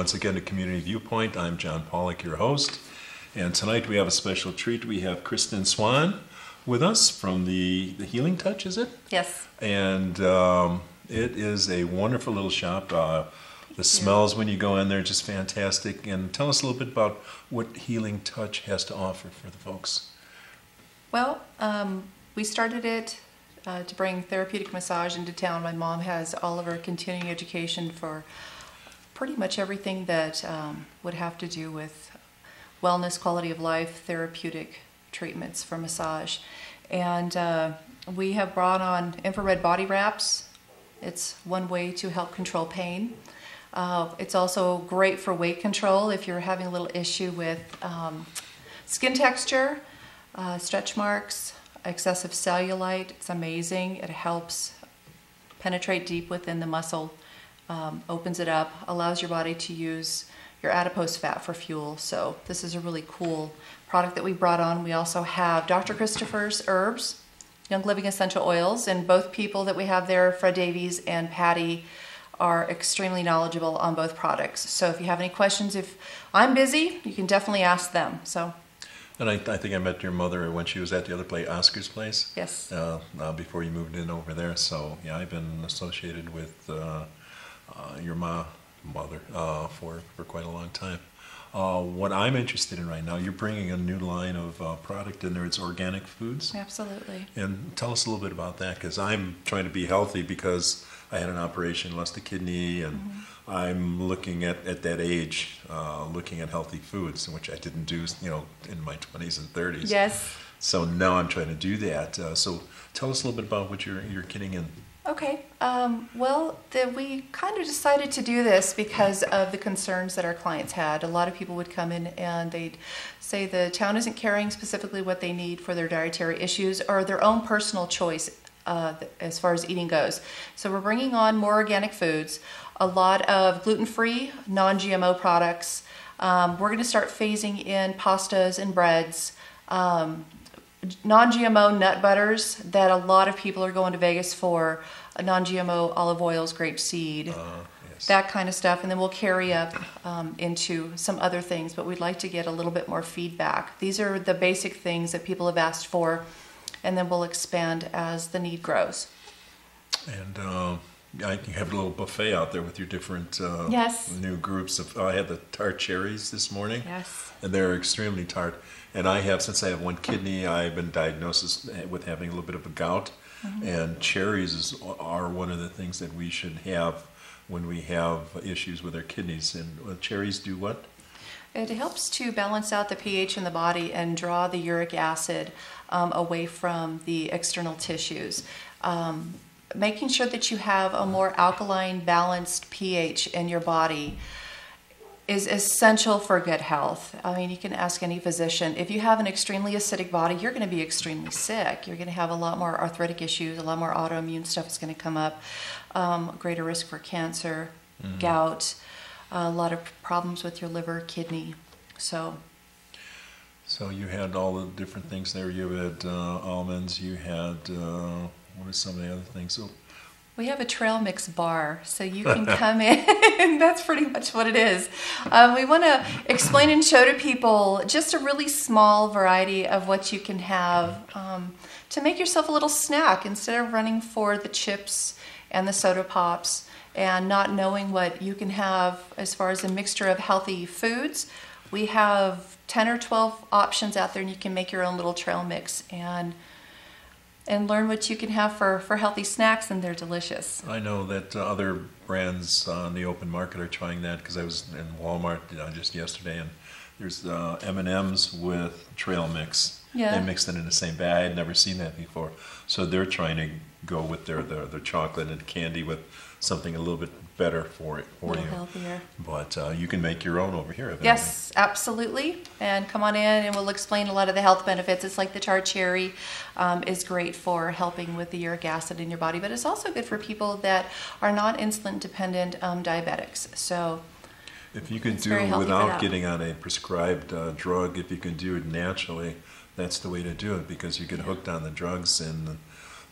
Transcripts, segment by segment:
once again to Community Viewpoint. I'm John Pollock, your host. And tonight we have a special treat. We have Kristen Swan with us from the Healing Touch, is it? Yes. And it is a wonderful little shop. The smells when you go in there are just fantastic. And tell us a little bit about what Healing Touch has to offer for the folks. Well, we started it to bring therapeutic massage into town. My mom has all of her continuing education for pretty much everything that would have to do with wellness, quality of life, therapeutic treatments for massage. And we have brought on infrared body wraps. It's one way to help control pain. It's also great for weight control if you're having a little issue with skin texture, stretch marks, excessive cellulite. It's amazing. It helps penetrate deep within the muscle, opens it up, allows your body to use your adipose fat for fuel. So this is a really cool product that we brought on. We also have Dr. Christopher's Herbs, Young Living Essential Oils, and both people that we have there, Fred Davies and Patty, are extremely knowledgeable on both products. So if you have any questions, if I'm busy, you can definitely ask them. And I think I met your mother when she was at the other place, Oscar's place. Yes. Before you moved in over there. So yeah, I've been associated with your mother for quite a long time. What I'm interested in right now, you're bringing a new line of product in there. It's organic foods. Absolutely. And tell us a little bit about that, because I'm trying to be healthy because I had an operation, lost a kidney, and I'm looking at that age, looking at healthy foods, which I didn't do, in my 20s and 30s. Yes. So now I'm trying to do that. So tell us a little bit about what you're getting in. Okay. We kind of decided to do this because of the concerns that our clients had. A lot of people would come in and they'd say the town isn't carrying specifically what they need for their dietary issues or their own personal choice as far as eating goes. So we're bringing on more organic foods, a lot of gluten-free, non-GMO products. We're going to start phasing in pastas and breads, non-GMO nut butters that a lot of people are going to Vegas for, non-GMO olive oils, grapeseed, yes, that kind of stuff. And then we'll carry up into some other things, but we'd like to get a little bit more feedback. These are the basic things that people have asked for, and then we'll expand as the need grows. And you have a little buffet out there with your different yes, new groups. I had the tart cherries this morning. Yes. And they're extremely tart. And since I have one kidney, I've been diagnosed with having a little bit of a gout. And cherries are one of the things that we should have when we have issues with our kidneys. And cherries do what? It helps to balance out the pH in the body and draw the uric acid away from the external tissues. Making sure that you have a more alkaline, balanced pH in your body is essential for good health. I mean, you can ask any physician. If you have an extremely acidic body, you're going to be extremely sick. You're going to have a lot more arthritic issues, a lot more autoimmune stuff is going to come up, greater risk for cancer, gout, a lot of problems with your liver, kidney. So you had all the different things there. You had almonds, you had, what are some of the other things? We have a trail mix bar, so you can come in. That's pretty much what it is. We want to explain and show to people just a really small variety of what you can have to make yourself a little snack instead of running for the chips and the soda pops and not knowing what you can have as far as a mixture of healthy foods. We have 10 or 12 options out there, and you can make your own little trail mix and learn what you can have for healthy snacks, and they're delicious. I know that other brands on the open market are trying that, because I was in Walmart just yesterday, and there's M&Ms with trail mix. Yeah. They mixed it in the same bag. I had never seen that before. So they're trying to go with their chocolate and candy with something a little bit better for you. Healthier. But you can make your own over here, evidently. Yes, absolutely. And come on in and we'll explain a lot of the health benefits. It's like the tart cherry is great for helping with the uric acid in your body, but it's also good for people that are not insulin dependent diabetics. So if you can do it without getting on a prescribed drug, if you can do it naturally, that's the way to do it, because you get hooked on the drugs and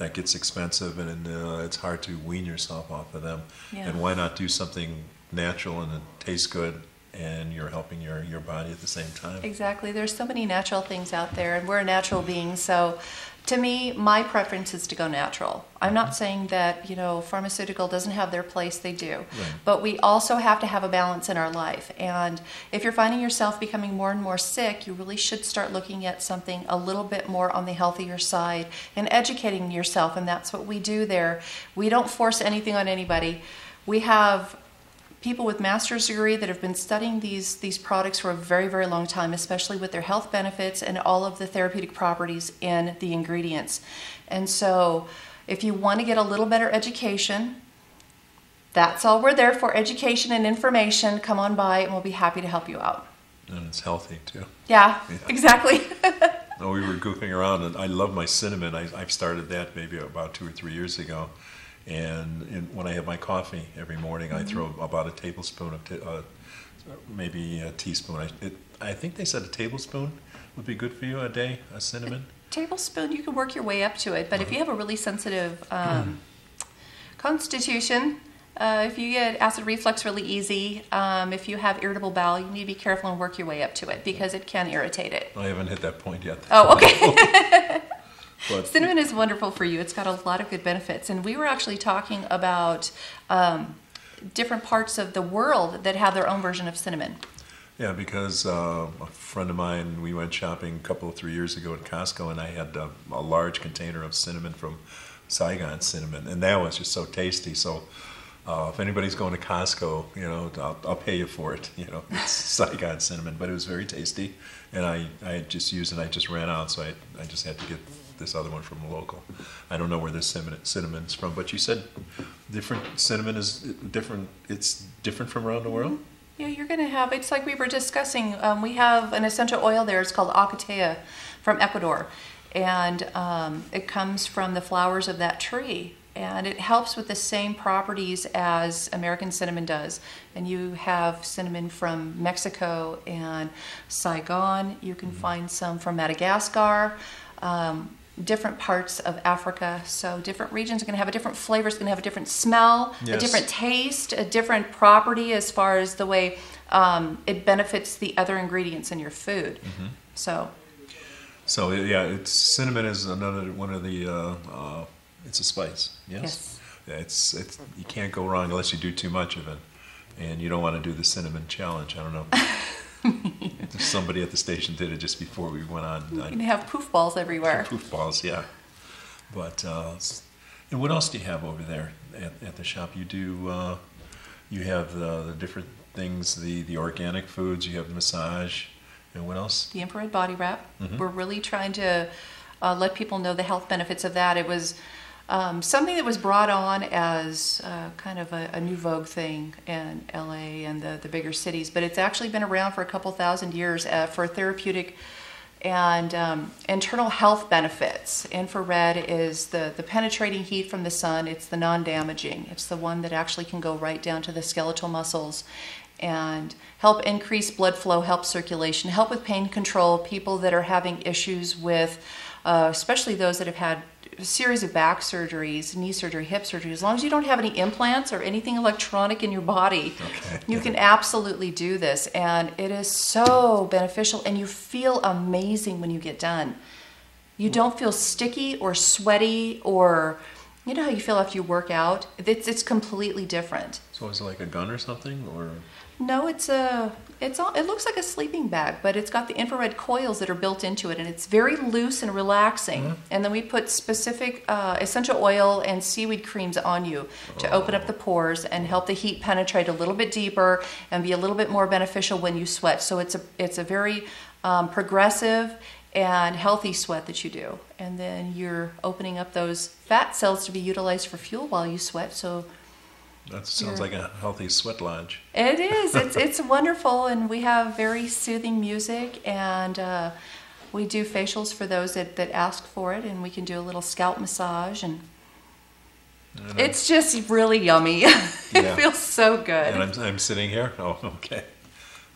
that gets expensive, and it's hard to wean yourself off of them. Yeah. And why not do something natural and it tastes good, and you're helping your body at the same time. Exactly. There's so many natural things out there, and we're a natural being. So to me, my preference is to go natural. I'm not saying that, pharmaceutical doesn't have their place. They do. Right. But we also have to have a balance in our life. And if you're finding yourself becoming more and more sick, you really should start looking at something a little bit more on the healthier side and educating yourself. And that's what we do there. We don't force anything on anybody. We have people with master's degree that have been studying these products for a very, very long time, especially with their health benefits and all of the therapeutic properties in the ingredients. And so if you want to get a little better education, that's all we're there for, education and information. Come on by and we'll be happy to help you out. And it's healthy too. Yeah. Exactly. No, we were goofing around, and I love my cinnamon. I've started that maybe about 2 or 3 years ago. And when I have my coffee every morning, I throw about a tablespoon of, maybe a teaspoon. I think they said a tablespoon would be good for you a day, a cinnamon. Tablespoon, you can work your way up to it. But if you have a really sensitive constitution, if you get acid reflux really easy, if you have irritable bowel, you need to be careful and work your way up to it because it can irritate it. I haven't hit that point yet. Oh, okay. But cinnamon is wonderful for you. It's got a lot of good benefits. And we were actually talking about different parts of the world that have their own version of cinnamon. yeah, because a friend of mine, we went shopping a couple of 3 years ago at Costco, and I had a large container of cinnamon from Saigon cinnamon, and that was just so tasty. So if anybody's going to Costco, I'll pay you for it. It's Saigon cinnamon, but it was very tasty, and I had just used it. I just ran out, so I just had to get this other one from a local. I don't know where this cinnamon's from, but you said different cinnamon is different. It's different from around the world. Yeah, you're going to have, it's like we were discussing, we have an essential oil there. It's called Acatea from Ecuador, and it comes from the flowers of that tree, and it helps with the same properties as American cinnamon does. And you have cinnamon from Mexico and Saigon. You can find some from Madagascar. Different parts of Africa, so different regions are going to have a different flavor, it's going to have a different smell, Yes. a different taste, a different property as far as the way it benefits the other ingredients in your food. So yeah, cinnamon is another one of the. It's a spice. yes. Yeah, it's you can't go wrong unless you do too much of it, and you don't want to do the cinnamon challenge. I don't know. Somebody at the station did it just before we went on. You can have poof balls everywhere. Poof balls, yeah. But and what else do you have over there at the shop? You do you have the different things, the organic foods. You have the massage, and what else? The infrared body wrap. We're really trying to let people know the health benefits of that. It was something that was brought on as kind of a new vogue thing in LA and the bigger cities, but it's actually been around for a couple thousand years for therapeutic and internal health benefits. Infrared is the penetrating heat from the sun. It's the non-damaging. It's the one that actually can go right down to the skeletal muscles and help increase blood flow, help circulation, help with pain control. People that are having issues with, especially those that have had a series of back surgeries, knee surgery, hip surgery, as long as you don't have any implants or anything electronic in your body, you can absolutely do this. And it is so beneficial, and you feel amazing when you get done. You don't feel sticky or sweaty, or you know how you feel after you work out? It's completely different. So is it like a gun or something, or? No, it looks like a sleeping bag, but it's got the infrared coils that are built into it, and it's very loose and relaxing. And then we put specific essential oil and seaweed creams on you to open up the pores and help the heat penetrate a little bit deeper and be a little bit more beneficial when you sweat. So it's a very progressive and healthy sweat that you do. And then you're opening up those fat cells to be utilized for fuel while you sweat. So That sounds like a healthy sweat lodge. it is. It's wonderful, and we have very soothing music, and we do facials for those that ask for it, and we can do a little scalp massage, and it's just really yummy. It feels so good. And I'm sitting here. Oh, okay.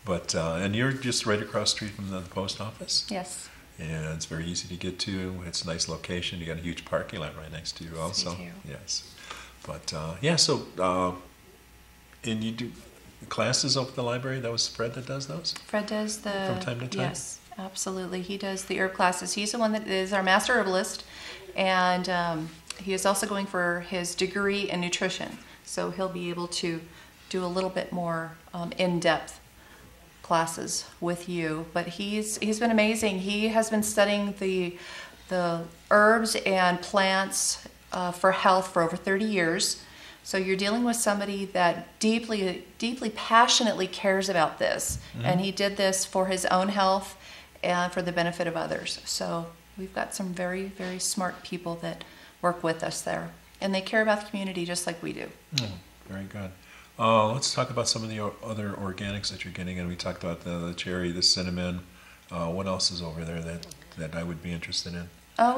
But and you're just right across the street from the post office. Yes. And it's very easy to get to. It's a nice location. You got a huge parking lot right next to you also. Sweet too. Yes. But so and you do classes over at the library? That was Fred that does those? Fred does the... From time to time? Yes, absolutely. He does the herb classes. He's the one that is our master herbalist, and he is also going for his degree in nutrition. So he'll be able to do a little bit more in-depth classes with you. But he's been amazing. He has been studying the herbs and plants for health for over 30 years. So you're dealing with somebody that deeply, deeply, passionately cares about this. Mm-hmm. And he did this for his own health and for the benefit of others. So we've got some very, very smart people that work with us there. And they care about the community just like we do. Oh, very good. Let's talk about some of the other organics that you're getting in. We talked about the cherry, the cinnamon. What else is over there that I would be interested in?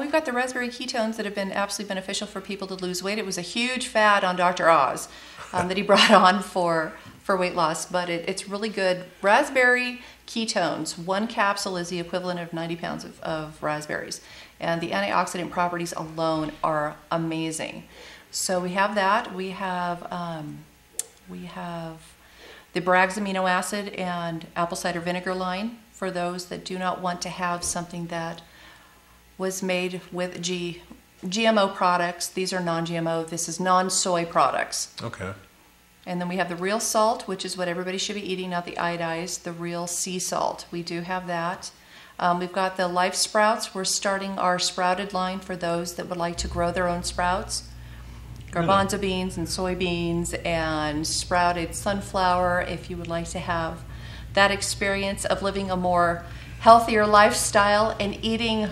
We've got the raspberry ketones that have been absolutely beneficial for people to lose weight. It was a huge fad on Dr. Oz that he brought on for weight loss, but it's really good. Raspberry ketones, 1 capsule is the equivalent of 90 pounds of raspberries, and the antioxidant properties alone are amazing. So we have that. We have the Bragg's amino acid and apple cider vinegar line for those that do not want to have something that was made with GMO products. These are non-GMO. This is non-soy products. Okay. And then we have the real salt, which is what everybody should be eating, not the iodized, the real sea salt. We do have that. We've got the life sprouts. We're starting our sprouted line for those that would like to grow their own sprouts. Garbanzo beans and soybeans and sprouted sunflower, if you would like to have that experience of living a more healthier lifestyle and eating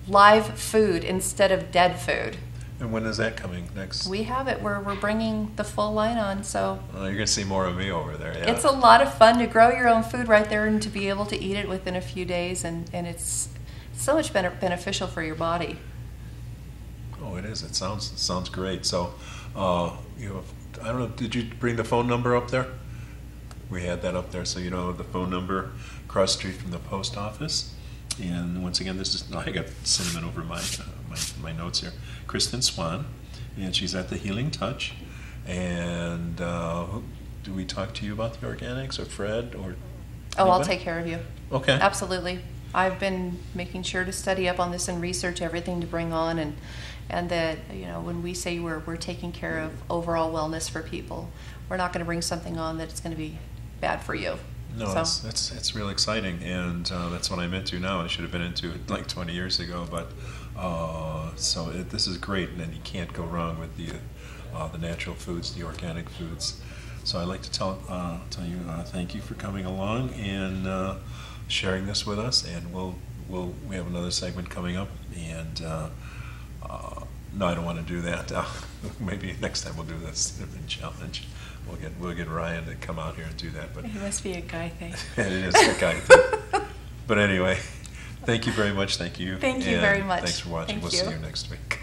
live food instead of dead food. And when is that coming next? We have it. We're bringing the full line on, so you're going to see more of me over there. Yeah. It's a lot of fun to grow your own food right there and to be able to eat it within a few days, and it's so much beneficial for your body. Oh, it is. It sounds great. So, I don't know. Did you bring the phone number up there? We had that up there, so you know the phone number across the street from the post office. And once again, I got cinnamon over my notes here. Kristen Swan, and she's at the Healing Touch. And do we talk to you about the organics, or Fred, or? Oh, I'll take care of you. Okay. Absolutely. I've been making sure to study up on this and research everything to bring on, and that, when we say we're taking care of overall wellness for people, we're not going to bring something on that's going to be bad for you. No, so. It's real exciting, and that's what I'm into now. I should have been into it like 20 years ago, but this is great, and you can't go wrong with the natural foods, the organic foods. So I'd like to tell you thank you for coming along and sharing this with us, and we have another segment coming up, and no, I don't want to do that. Maybe next time we'll do this cinnamon challenge. We'll get Ryan to come out here and do that. But it must be a guy thing. It is a guy thing. But anyway, thank you very much. Thank you. Thank you very much. Thanks for watching. We'll see you next week.